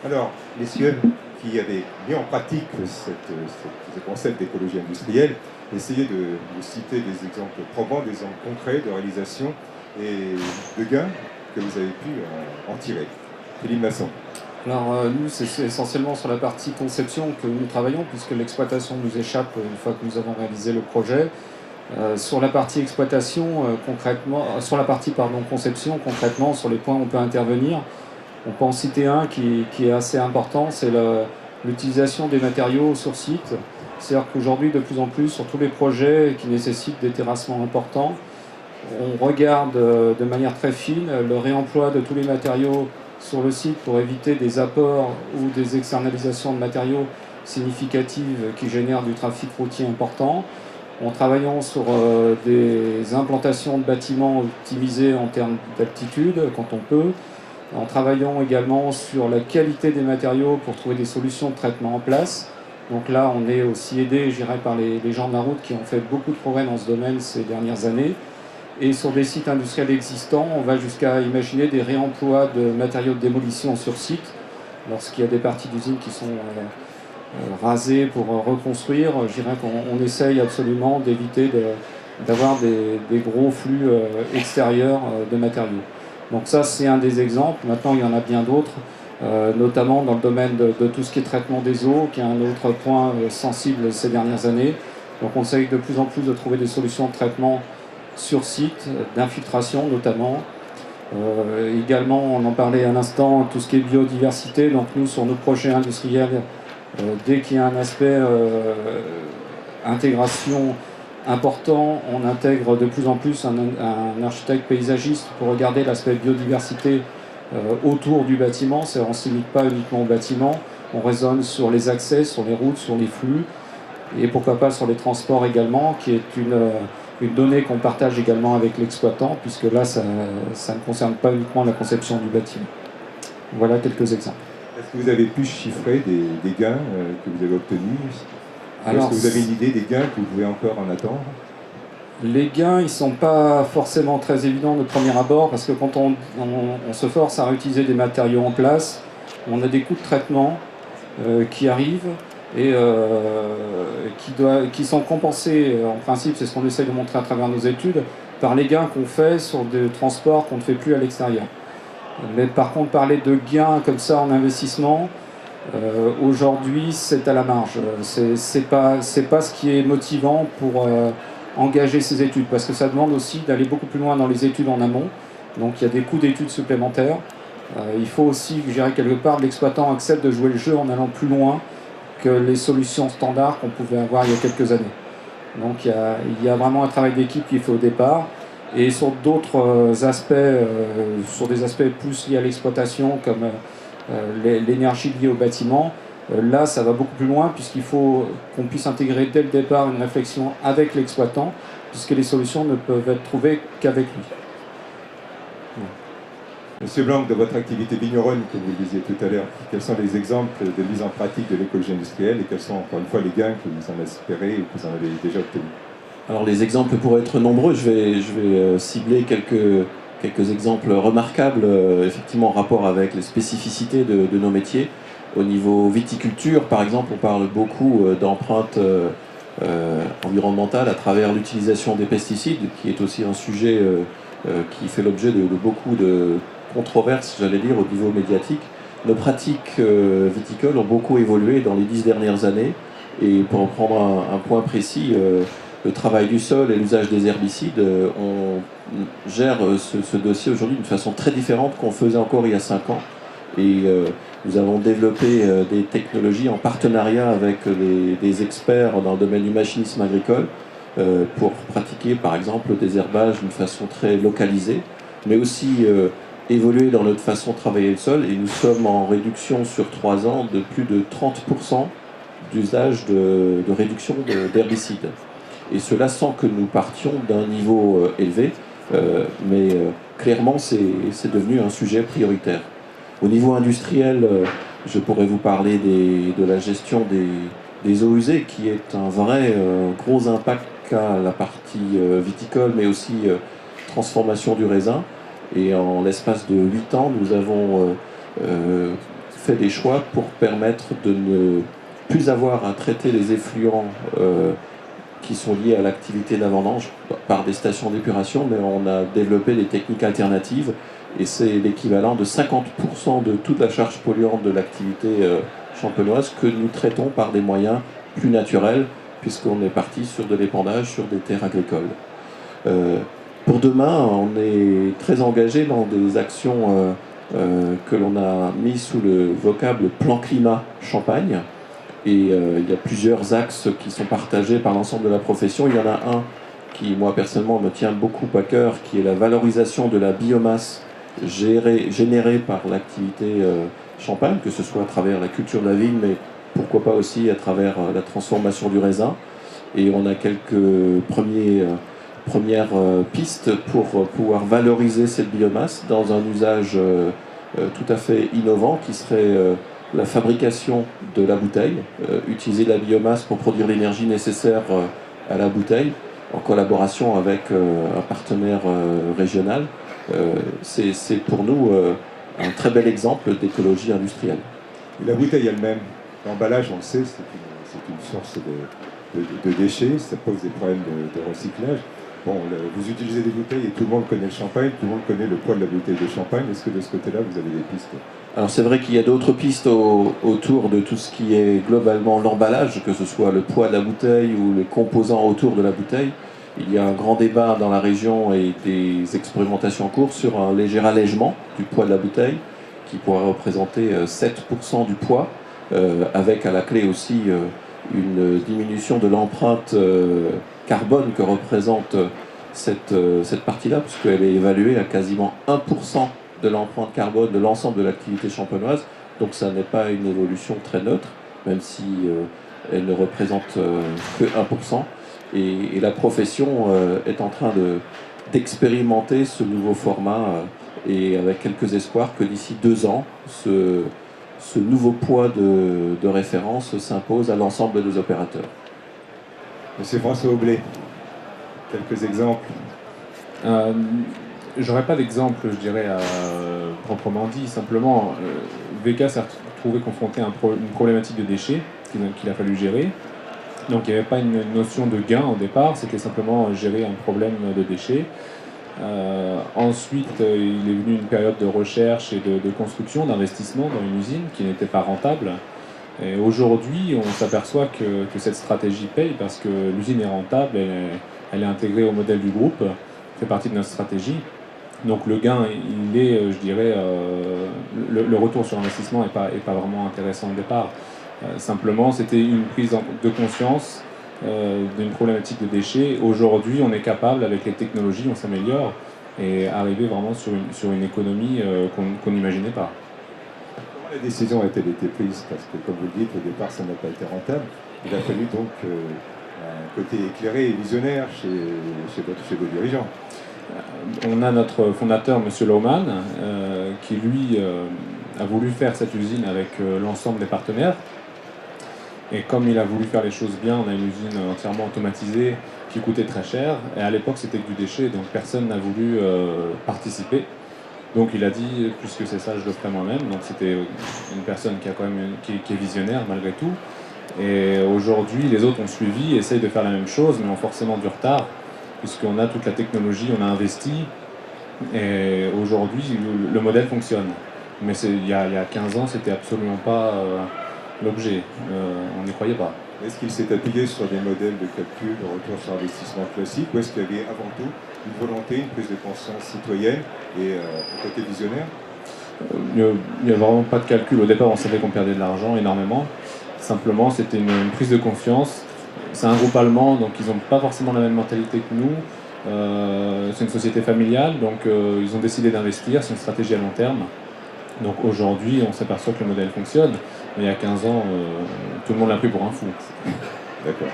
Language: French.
Alors, messieurs qui avaient mis en pratique ce concept d'écologie industrielle, essayez de citer des exemples probants, des exemples concrets de réalisation et de gains que vous avez pu en tirer. Philippe Masson. Alors nous, c'est essentiellement sur la partie conception que nous travaillons, puisque l'exploitation nous échappe une fois que nous avons réalisé le projet. Sur la partie exploitation, concrètement, sur la partie conception, concrètement, sur les points où on peut intervenir, on peut en citer un qui est assez important, c'est l'utilisation des matériaux sur site. C'est-à-dire qu'aujourd'hui, de plus en plus, sur tous les projets qui nécessitent des terrassements importants, on regarde de manière très fine le réemploi de tous les matériaux sur le site pour éviter des apports ou des externalisations de matériaux significatives qui génèrent du trafic routier important, en travaillant sur des implantations de bâtiments optimisés en termes d'altitude quand on peut, en travaillant également sur la qualité des matériaux pour trouver des solutions de traitement en place. Donc là, on est aussi aidé, je dirais, par les gens de la route qui ont fait beaucoup de progrès dans ce domaine ces dernières années. Et sur des sites industriels existants, on va jusqu'à imaginer des réemplois de matériaux de démolition sur site. Lorsqu'il y a des parties d'usine qui sont rasées pour reconstruire, je dirais qu'on essaye absolument d'éviter d'avoir des gros flux extérieurs de matériaux. Donc ça, c'est un des exemples. Maintenant, il y en a bien d'autres, notamment dans le domaine de tout ce qui est traitement des eaux, qui est un autre point sensible ces dernières années. Donc on essaye de plus en plus de trouver des solutions de traitement sur site, d'infiltration notamment. Également, on en parlait à l'instant, tout ce qui est biodiversité. Donc nous, sur nos projets industriels, dès qu'il y a un aspect intégration important, on intègre de plus en plus un architecte paysagiste pour regarder l'aspect biodiversité autour du bâtiment. On ne se limite pas uniquement au bâtiment, on raisonne sur les accès, sur les routes, sur les flux, et pourquoi pas sur les transports également, qui est une donnée qu'on partage également avec l'exploitant, puisque là, ça ne concerne pas uniquement la conception du bâtiment. Voilà quelques exemples. Est-ce que vous avez pu chiffrer des gains que vous avez obtenus? Est-ce que vous avez une idée des gains que vous pouvez encore en attendre? Les gains, ils ne sont pas forcément très évidents de premier abord, parce que quand on se force à réutiliser des matériaux en place, on a des coûts de traitement qui arrivent et qui sont compensés, en principe, c'est ce qu'on essaie de montrer à travers nos études, par les gains qu'on fait sur des transports qu'on ne fait plus à l'extérieur. Mais par contre, parler de gains comme ça en investissement, aujourd'hui, c'est à la marge. C'est pas ce qui est motivant pour engager ces études, parce que ça demande aussi d'aller beaucoup plus loin dans les études en amont. Donc il y a des coûts d'études supplémentaires. Il faut aussi, je dirais quelque part, l'exploitant accepte de jouer le jeu en allant plus loin que les solutions standards qu'on pouvait avoir il y a quelques années. Donc il y a vraiment un travail d'équipe qu'il fait au départ. Et sur d'autres aspects, sur des aspects plus liés à l'exploitation, comme l'énergie liée au bâtiment, là ça va beaucoup plus loin, puisqu'il faut qu'on puisse intégrer dès le départ une réflexion avec l'exploitant, puisque les solutions ne peuvent être trouvées qu'avec lui. Monsieur Blanc, de votre activité vigneronne que vous disiez tout à l'heure, quels sont les exemples de mise en pratique de l'écologie industrielle et quels sont encore une fois les gains que vous en espérez ou que vous en avez déjà obtenus? Alors les exemples pourraient être nombreux, je vais cibler quelques exemples remarquables, effectivement en rapport avec les spécificités de nos métiers. Au niveau viticulture, par exemple, on parle beaucoup d'empreintes environnementales à travers l'utilisation des pesticides, qui est aussi un sujet qui fait l'objet de beaucoup de controverses, j'allais dire, au niveau médiatique. Nos pratiques viticoles ont beaucoup évolué dans les 10 dernières années, et pour en prendre un point précis, le travail du sol et l'usage des herbicides, on gère ce dossier aujourd'hui d'une façon très différente qu'on faisait encore il y a 5 ans. Et nous avons développé des technologies en partenariat avec des experts dans le domaine du machinisme agricole pour pratiquer par exemple des herbages d'une façon très localisée, mais aussi évoluer dans notre façon de travailler le sol. Et nous sommes en réduction sur 3 ans de plus de 30% d'usage de réduction d'herbicides. Et cela sans que nous partions d'un niveau élevé, mais clairement c'est devenu un sujet prioritaire. Au niveau industriel, je pourrais vous parler de la gestion des eaux usées, qui est un vrai gros impact qu'a la partie viticole, mais aussi transformation du raisin. Et en l'espace de 8 ans, nous avons fait des choix pour permettre de ne plus avoir à traiter les effluents qui sont liés à l'activité d'avant-vendange par des stations d'épuration, mais on a développé des techniques alternatives et c'est l'équivalent de 50% de toute la charge polluante de l'activité champenoise que nous traitons par des moyens plus naturels, puisqu'on est parti sur de l'épandage sur des terres agricoles. Pour demain, on est très engagé dans des actions que l'on a mis sous le vocable plan climat Champagne. Et il y a plusieurs axes qui sont partagés par l'ensemble de la profession. Il y en a un qui, moi, personnellement, me tient beaucoup à cœur, qui est la valorisation de la biomasse générée par l'activité champagne, que ce soit à travers la culture de la vigne, mais pourquoi pas aussi à travers la transformation du raisin. Et on a quelques premières pistes pour pouvoir valoriser cette biomasse dans un usage tout à fait innovant qui serait la fabrication de la bouteille, utiliser la biomasse pour produire l'énergie nécessaire à la bouteille en collaboration avec un partenaire régional. C'est pour nous un très bel exemple d'écologie industrielle. Et la bouteille elle-même, l'emballage, on le sait, c'est une source de déchets, ça pose des problèmes de recyclage. Bon, vous utilisez des bouteilles et tout le monde connaît le champagne, tout le monde connaît le poids de la bouteille de champagne. Est-ce que de ce côté-là, vous avez des pistes? Alors c'est vrai qu'il y a d'autres pistes autour de tout ce qui est globalement l'emballage, que ce soit le poids de la bouteille ou les composants autour de la bouteille. Il y a un grand débat dans la région et des expérimentations en cours sur un léger allègement du poids de la bouteille qui pourrait représenter 7% du poids, avec à la clé aussi une diminution de l'empreinte carbone que représente cette partie-là, puisqu'elle est évaluée à quasiment 1% de l'empreinte carbone de l'ensemble de l'activité champenoise. Donc ça n'est pas une évolution très neutre, même si elle ne représente que 1%. Et la profession est en train d'expérimenter ce nouveau format et avec quelques espoirs que d'ici 2 ans, ce nouveau poids de référence s'impose à l'ensemble des opérateurs. Monsieur François Aublé, quelques exemples. J'aurais pas d'exemple, je dirais, proprement dit. Simplement, VK s'est retrouvé confronté à une problématique de déchets qu'il a fallu gérer. Donc il n'y avait pas une notion de gain au départ, c'était simplement gérer un problème de déchets. Ensuite, il est venu une période de recherche et de construction, d'investissement dans une usine qui n'était pas rentable. Et aujourd'hui, on s'aperçoit que cette stratégie paye parce que l'usine est rentable, elle est intégrée au modèle du groupe, fait partie de notre stratégie. Donc le gain, il est, je dirais, le retour sur investissement n'est pas vraiment intéressant au départ. Simplement, c'était une prise de conscience d'une problématique de déchets. Aujourd'hui, on est capable, avec les technologies, on s'améliore et arriver vraiment sur une économie qu'on n'imaginait pas. Comment la décision a-t-elle été prise? Parce que, comme vous le dites, au départ, ça n'a pas été rentable. Il a fallu donc un côté éclairé et visionnaire chez vos dirigeants. On a notre fondateur, M. Lohmann, qui lui a voulu faire cette usine avec l'ensemble des partenaires. Et comme il a voulu faire les choses bien, on a une usine entièrement automatisée qui coûtait très cher. Et à l'époque, c'était que du déchet, donc personne n'a voulu participer. Donc il a dit, puisque c'est ça, je le ferai moi-même. Donc c'était une personne qui a quand même qui est visionnaire malgré tout. Et aujourd'hui, les autres ont suivi, essayent de faire la même chose, mais ont forcément du retard, puisqu'on a toute la technologie, on a investi. Et aujourd'hui, le modèle fonctionne. Mais il y a 15 ans, c'était absolument pas l'objet. On n'y croyait pas. Est-ce qu'il s'est appuyé sur des modèles de calcul de retour sur investissement classique, ou est-ce qu'il y avait avant tout une volonté, une prise de conscience citoyenne et un côté visionnaire? Il n'y a vraiment pas de calcul. Au départ, on savait qu'on perdait de l'argent énormément. Simplement, c'était une prise de conscience. C'est un groupe allemand, donc ils n'ont pas forcément la même mentalité que nous. C'est une société familiale, donc ils ont décidé d'investir. C'est une stratégie à long terme. Donc aujourd'hui, on s'aperçoit que le modèle fonctionne. Mais il y a 15 ans, tout le monde l'a pris pour un fou. D'accord.